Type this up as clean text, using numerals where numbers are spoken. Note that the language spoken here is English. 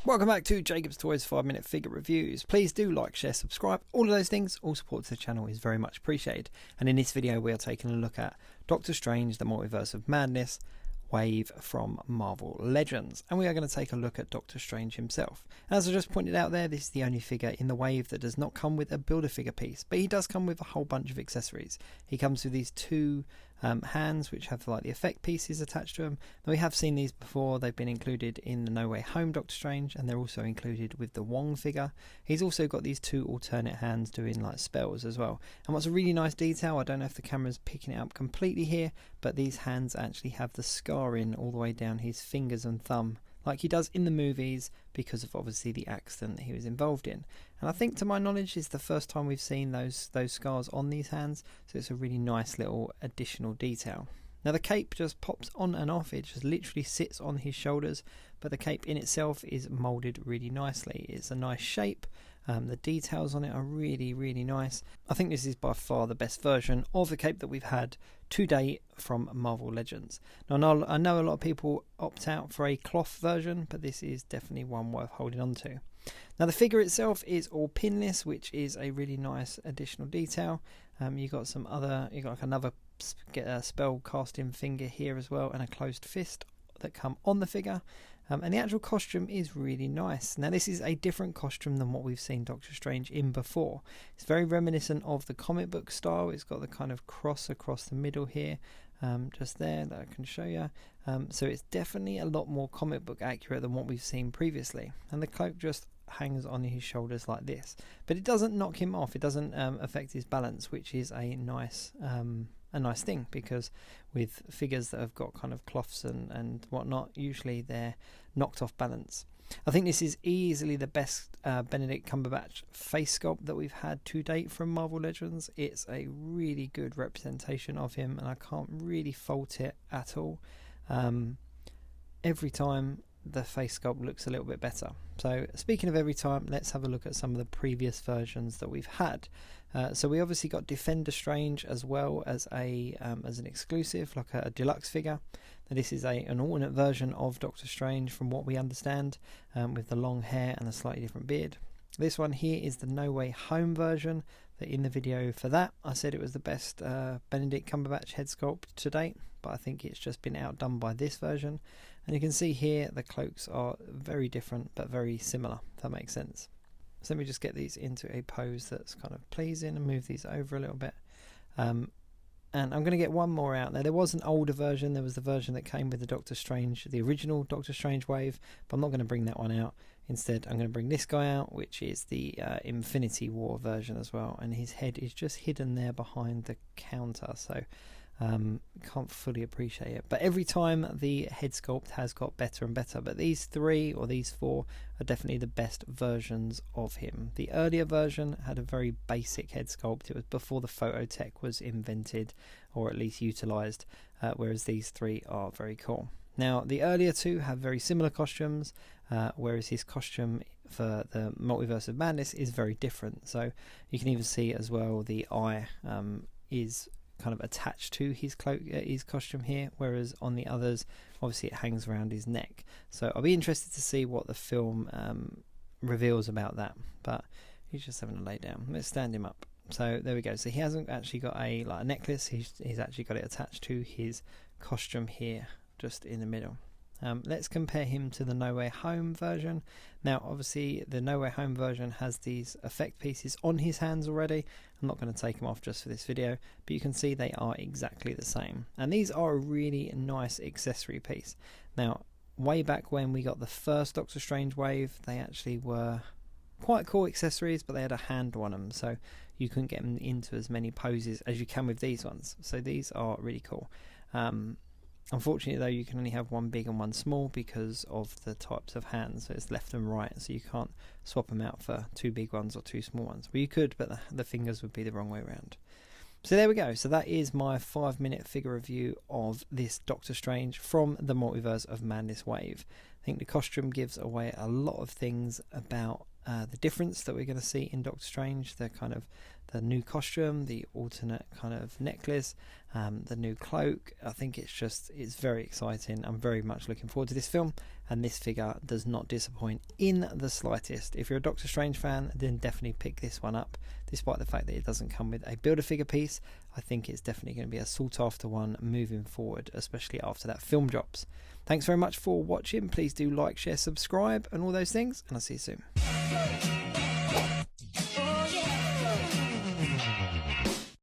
Welcome back to Jacob's Toys 5-minute figure reviews. Please do like, share, subscribe, all of those things. All support to the channel is very much appreciated. And in this video we are taking a look at Doctor Strange, the Multiverse of Madness wave from Marvel Legends, and we are going to take a look at Doctor Strange himself. As I just pointed out there, this is the only figure in the wave that does not come with a Build-A-Figure piece, but he does come with a whole bunch of accessories. He comes with these two hands which have like the effect pieces attached to them. Now, we have seen these before. They've been included in the No Way Home Doctor Strange, and they're also included with the Wong figure. He's also got these two alternate hands doing like spells as well. And what's a really nice detail, I don't know if the camera's picking it up completely here, but these hands actually have the scarring all the way down his fingers and thumb, like he does in the movies, because of obviously the accident that he was involved in. And I think, to my knowledge, it's the first time we've seen those scars on these hands, so it's a really nice little additional detail. Now the cape just pops on and off, it just literally sits on his shoulders, but the cape in itself is moulded really nicely. It's a nice shape. The details on it are really nice. I think this is by far the best version of the cape that we've had to date from Marvel Legends. Now I know a lot of people opt out for a cloth version, but this is definitely one worth holding on to. Now the figure itself is all pinless, which is a really nice additional detail. You got like another spell casting finger here as well, and a closed fist that come on the figure. And the actual costume is really nice. Now this is a different costume than what we've seen Doctor Strange in before. It's very reminiscent of the comic book style. It's got the kind of cross across the middle here, just there, that I can show you. So it's definitely a lot more comic book accurate than what we've seen previously. And the cloak just hangs on his shoulders like this, but it doesn't knock him off. It doesn't affect his balance, which is a nice thing, because with figures that have got kind of cloths and whatnot, usually they're knocked off balance. I think this is easily the best Benedict Cumberbatch face sculpt that we've had to date from Marvel Legends. It's a really good representation of him, and I can't really fault it at all. Every time the face sculpt looks a little bit better. So speaking of every time, let's have a look at some of the previous versions that we've had. So we obviously got Defender Strange as well as an exclusive, like a deluxe figure. Now this is an alternate version of Doctor Strange from what we understand, with the long hair and a slightly different beard. This one here is the No Way Home version. That in the video for that I said it was the best Benedict Cumberbatch head sculpt to date, but I think it's just been outdone by this version. And you can see here the cloaks are very different but very similar, if that makes sense. So let me just get these into a pose that's kind of pleasing and move these over a little bit. And I'm going to get one more out. Now there was an older version, there was the version that came with the Doctor Strange, the original Doctor Strange wave, but I'm not going to bring that one out. Instead I'm going to bring this guy out, which is the Infinity War version as well, and his head is just hidden there behind the counter, so can't fully appreciate it. But every time the head sculpt has got better and better, but these three or these four are definitely the best versions of him. The earlier version had a very basic head sculpt. It was before the phototech was invented, or at least utilized, whereas these three are very cool. Now the earlier two have very similar costumes, whereas his costume for the Multiverse of Madness is very different. So you can even see as well the eye is kind of attached to his cloak, his costume here, whereas on the others obviously it hangs around his neck. So I'll be interested to see what the film reveals about that, but he's just having to lay down. Let's stand him up. So there we go. So he hasn't actually got a necklace, he's actually got it attached to his costume here, just in the middle. Let's compare him to the No Way Home version. Now obviously the No Way Home version has these effect pieces on his hands already. I'm not going to take them off just for this video, but you can see they are exactly the same, and these are a really nice accessory piece. Now way back when we got the first Doctor Strange wave, they actually were quite cool accessories, but they had a handle on them, so you couldn't get them into as many poses as you can with these ones. So these are really cool. Unfortunately though, you can only have one big and one small because of the types of hands, so it's left and right, so you can't swap them out for two big ones or two small ones. Well, you could, but the fingers would be the wrong way around. So there we go. So that is my 5-minute figure review of this Doctor Strange from the Multiverse of Madness wave. I think the costume gives away a lot of things about the difference that we're going to see in Doctor Strange, the kind of the new costume, the alternate kind of necklace, the new cloak. I think it's very exciting. I'm very much looking forward to this film, and this figure does not disappoint in the slightest. If you're a Doctor Strange fan, then definitely pick this one up. Despite the fact that it doesn't come with a Build-A-Figure piece, I think it's definitely going to be a sought after one moving forward, especially after that film drops. Thanks very much for watching. Please do like, share, subscribe and all those things, and I'll see you soon.